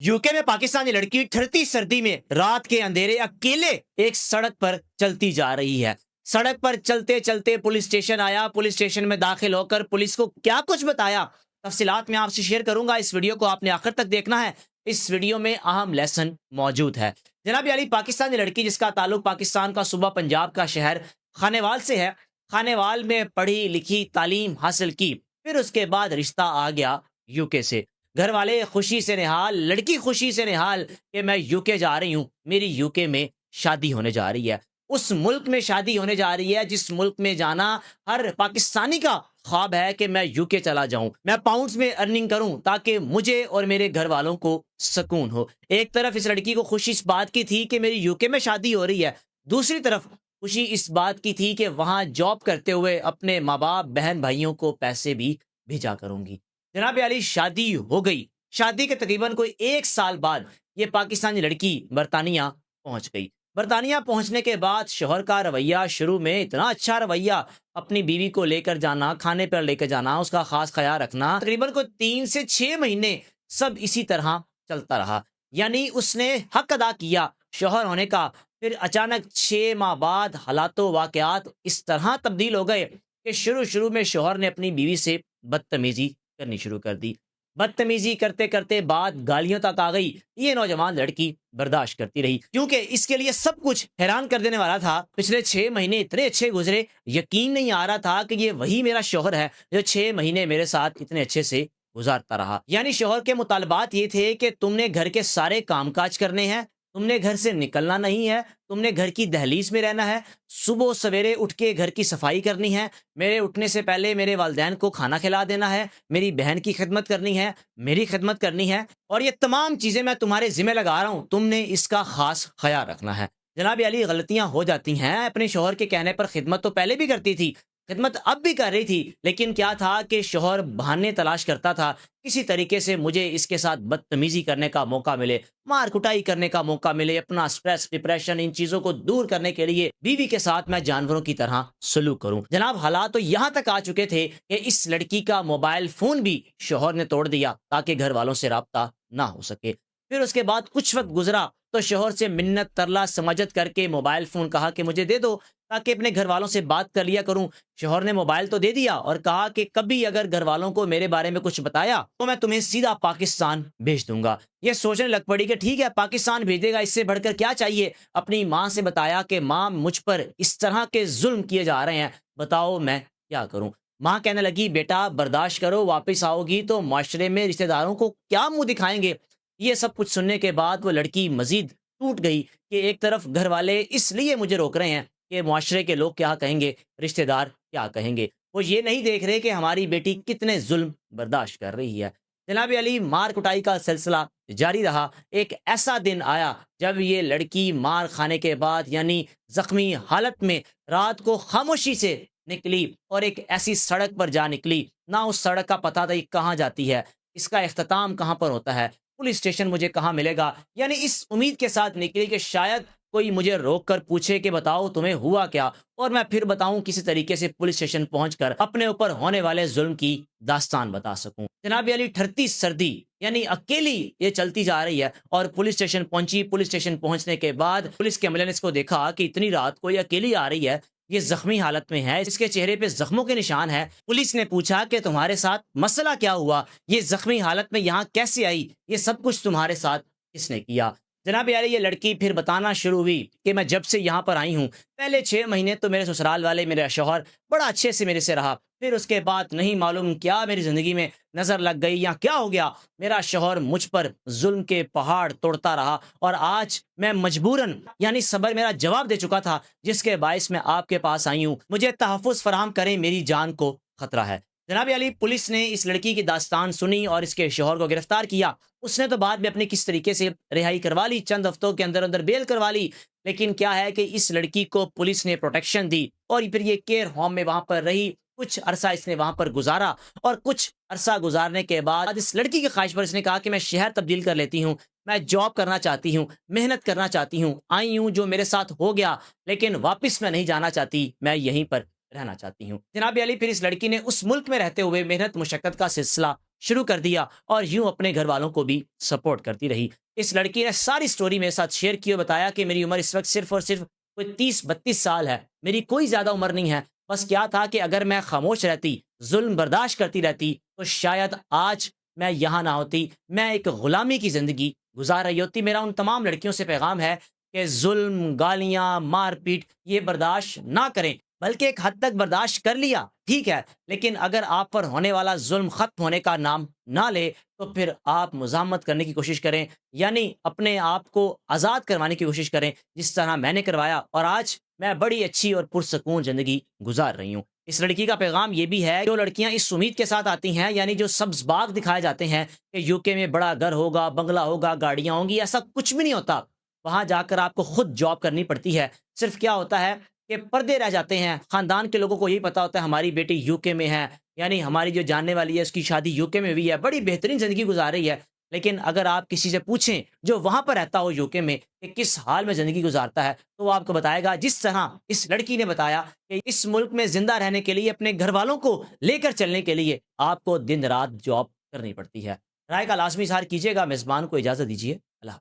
UK में पाकिस्तानी लड़की ठंडी सर्दी में रात के अंधेरे अकेले एक सड़क पर चलती जा रही है। सड़क पर चलते चलते पुलिस स्टेशन आया। पुलिस स्टेशन में दाखिल होकर पुलिस को क्या कुछ बताया, तफसीलात मैं आपसे शेयर करूंगा। इस वीडियो को आपने आखिर तक देखना है। इस वीडियो में अहम लेसन मौजूद है। जनाब अली, पाकिस्तानी लड़की जिसका ताल्लुक पाकिस्तान का सूबा पंजाब का शहर खानेवाल से है। खानेवाल में पढ़ी लिखी, तालीम हासिल की, फिर उसके बाद रिश्ता आ गया यूके से। घर वाले खुशी से निहाल, लड़की खुशी से निहाल कि मैं यूके जा रही हूं, मेरी यूके में शादी होने जा रही है। उस मुल्क में शादी होने जा रही है जिस मुल्क में जाना हर पाकिस्तानी का ख्वाब है कि मैं यूके चला जाऊं, मैं पाउंड्स में अर्निंग करूं ताकि मुझे और मेरे घर वालों को सुकून हो। एक तरफ इस लड़की को खुशी इस बात की थी कि मेरी यूके में शादी हो रही है, दूसरी तरफ खुशी इस बात की थी कि वहां जॉब करते हुए अपने माँ बाप बहन भाइयों को पैसे भी भेजा करूंगी। जनाब अली, शादी हो गई। शादी के तकरीबन कोई 1 साल बाद ये पाकिस्तानी लड़की बरतानिया पहुंच गई। बरतानिया पहुंचने के बाद शोहर का रवैया, शुरू में इतना अच्छा रवैया, अपनी बीवी को लेकर जाना, खाने पर लेकर जाना, उसका खास ख्याल रखना, तकरीबन कोई 3 से 6 महीने सब इसी तरह चलता रहा। यानी उसने हक अदा किया शोहर होने का। फिर अचानक 6 माह बाद हालातों वाकयात इस तरह तब्दील हो गए कि शुरू शुरू में शोहर ने अपनी बीवी से बदतमीजी करनी शुरू कर दी। बदतमीजी करते करते बात गालियों तक आ गई। ये नौजवान लड़की बर्दाश्त करती रही क्योंकि इसके लिए सब कुछ हैरान कर देने वाला था। पिछले 6 महीने इतने अच्छे गुजरे, यकीन नहीं आ रहा था कि ये वही मेरा शोहर है जो 6 महीने मेरे साथ इतने अच्छे से गुजारता रहा। यानी शोहर के मुतालबात ये थे कि तुमने घर के सारे कामकाज करने हैं, तुमने घर से निकलना नहीं है, तुमने घर की दहलीज में रहना है, सुबह सवेरे उठ के घर की सफाई करनी है, मेरे उठने से पहले मेरे वालिदैन को खाना खिला देना है, मेरी बहन की खिदमत करनी है, मेरी खिदमत करनी है, और ये तमाम चीज़ें मैं तुम्हारे ज़िम्मे लगा रहा हूँ, तुमने इसका ख़ास ख्याल रखना है। जनाब अली, गलतियाँ हो जाती हैं। अपने शोहर के कहने पर खिदमत तो पहले भी करती थी, खिदमत अब भी कर रही थी, लेकिन क्या था कि शोहर बहाने तलाश करता था किसी तरीके से मुझे इसके साथ बदतमीजी करने का मौका मिले, मार कुटाई करने का मौका मिले, अपना स्ट्रेस, डिप्रेशन, इन चीजों को दूर करने के लिए बीवी के साथ मैं जानवरों की तरह सलूक करूं। जनाब, हालात तो यहां तक आ चुके थे कि इस लड़की का मोबाइल फोन भी शोहर ने तोड़ दिया ताकि घर वालों से राब्ता ना हो सके। फिर उसके बाद कुछ वक्त गुजरा तो शोहर से मिन्नत तरला समझत करके मोबाइल फोन कहा कि मुझे दे दो ताकि अपने घर वालों से बात कर लिया करूं। शोहर ने मोबाइल तो दे दिया और कहा कि कभी अगर घर वालों को मेरे बारे में कुछ बताया तो मैं तुम्हें सीधा पाकिस्तान भेज दूंगा। ये सोचने लग पड़ी कि ठीक है, पाकिस्तान भेजेगा, इससे बढ़कर क्या चाहिए। अपनी माँ से बताया कि माँ, मुझ पर इस तरह के जुल्म किए जा रहे हैं, बताओ मैं क्या करूं। माँ कहने लगी, बेटा बर्दाश्त करो, वापस आओगी तो माशरे में रिश्तेदारों को क्या मुंह दिखाएंगे। ये सब कुछ सुनने के बाद वो लड़की मजीद टूट गई कि एक तरफ घर वाले इसलिए मुझे रोक रहे हैं कि मुआशरे के लोग क्या कहेंगे, रिश्तेदार क्या कहेंगे। वो ये नहीं देख रहे कि हमारी बेटी कितने जुल्म बर्दाश्त कर रही है। जनाब अली, मार कुटाई का सिलसिला जारी रहा। एक ऐसा दिन आया जब ये लड़की मार खाने के बाद, यानी जख्मी हालत में, रात को खामोशी से निकली और एक ऐसी सड़क पर जा निकली, ना उस सड़क का पता था ये कहाँ जाती है, इसका इख्तिताम कहाँ पर होता है, पुलिस स्टेशन मुझे कहाँ मिलेगा। यानी इस उम्मीद के साथ निकली कि शायद कोई मुझे रोक कर पूछे कि बताओ तुम्हें हुआ क्या, और मैं फिर बताऊं किसी तरीके से पुलिस स्टेशन पहुंचकर अपने ऊपर होने वाले जुल्म की दास्तान बता सकूं। जनाब अली, ठरती सर्दी, यानी अकेली ये चलती जा रही है और पुलिस स्टेशन पहुंची। पुलिस स्टेशन पहुंचने के बाद पुलिस के अमले ने इसको देखा कि इतनी रात को ये अकेली आ रही है, ये जख्मी हालत में है, इसके चेहरे पे जख्मों के निशान है। पुलिस ने पूछा कि तुम्हारे साथ मसला क्या हुआ, ये जख्मी हालत में यहाँ कैसे आई, ये सब कुछ तुम्हारे साथ किसने किया। जनाब यार, ये लड़की फिर बताना शुरू हुई कि मैं जब से यहाँ पर आई हूँ, पहले 6 महीने तो मेरे ससुराल वाले, मेरा शौहर बड़ा अच्छे से मेरे से रहा, फिर उसके बाद नहीं मालूम क्या मेरी ज़िंदगी में नज़र लग गई या क्या हो गया, मेरा शौहर मुझ पर जुल्म के पहाड़ तोड़ता रहा और आज मैं मजबूरन, यानी सबर मेरा जवाब दे चुका था, जिसके बायस मैं आपके पास आई हूँ, मुझे तहफ़्फ़ुज़ फराहम करें, मेरी जान को खतरा है। जनाब अली, पुलिस ने इस लड़की की दास्तान सुनी और इसके शौहर को गिरफ्तार किया। उसने तो बाद में अपनी किस तरीके से रिहाई करवा ली, चंद हफ्तों के अंदर अंदर बेल करवा ली। लेकिन क्या है कि इस लड़की को पुलिस ने प्रोटेक्शन दी और फिर ये केयर होम में वहां पर रही। कुछ अरसा इसने वहां पर गुजारा और कुछ अरसा गुजारने के बाद इस लड़की की ख्वाहिश पर इसने कहा कि मैं शहर तब्दील कर लेती हूँ, मैं जॉब करना चाहती हूँ, मेहनत करना चाहती हूँ, आई हूँ जो मेरे साथ हो गया, लेकिन वापस मैं नहीं जाना चाहती, मैं यहीं पर रहना चाहती हूँ। जनाब अली, फिर इस लड़की ने उस मुल्क में रहते हुए मेहनत मुशक्कत का सिलसिला शुरू कर दिया और यूं अपने घर वालों को भी सपोर्ट करती रही। इस लड़की ने सारी स्टोरी मेरे साथ शेयर की और बताया कि मेरी उम्र इस वक्त सिर्फ और सिर्फ कोई 30-32 साल है, मेरी कोई ज़्यादा उम्र नहीं है। बस क्या था कि अगर मैं खामोश रहती, जुल्म बर्दाश्त करती रहती, तो शायद आज मैं यहाँ ना होती, मैं एक ग़ुलामी की ज़िंदगी गुजार रही होती। मेरा उन तमाम लड़कियों से पैगाम है कि जुल्म, गालियाँ, मार-पीट ये बर्दाश्त ना करें, बल्कि एक हद तक बर्दाश्त कर लिया, ठीक है, लेकिन अगर आप पर होने वाला ज़ुल्म ख़त्म होने का नाम ना ले, तो फिर आप मुज़ाहमत करने की कोशिश करें, यानी अपने आप को आज़ाद करवाने की कोशिश करें, जिस तरह मैंने करवाया और आज मैं बड़ी अच्छी और पुरसकून ज़िंदगी गुज़ार रही हूँ। इस लड़की का पैगाम ये भी है, जो लड़कियाँ इस उम्मीद के साथ आती हैं, यानी जो सब्ज़ बाग दिखाए जाते हैं कि यूके में बड़ा घर होगा, बंगला होगा, गाड़ियाँ होंगी, ऐसा कुछ भी नहीं होता। वहाँ जाकर आपको खुद जॉब करनी पड़ती है। सिर्फ़ क्या होता है कि पर्दे रह जाते हैं, ख़ानदान के लोगों को यही पता होता है हमारी बेटी यूके में है, यानी हमारी जो जानने वाली है उसकी शादी यूके में हुई है, बड़ी बेहतरीन ज़िंदगी गुज़ार रही है। लेकिन अगर आप किसी से पूछें जो वहाँ पर रहता हो यूके में कि किस हाल में ज़िंदगी गुज़ारता है, तो वो आपको बताएगा जिस तरह इस लड़की ने बताया कि इस मुल्क में ज़िंदा रहने के लिए, अपने घरवालों को लेकर चलने के लिए आपको दिन-रात जॉब करनी पड़ती है। राय का लाज़मी इज़हार कीजिएगा, मेज़बान को इजाज़त दीजिए। अल्लाह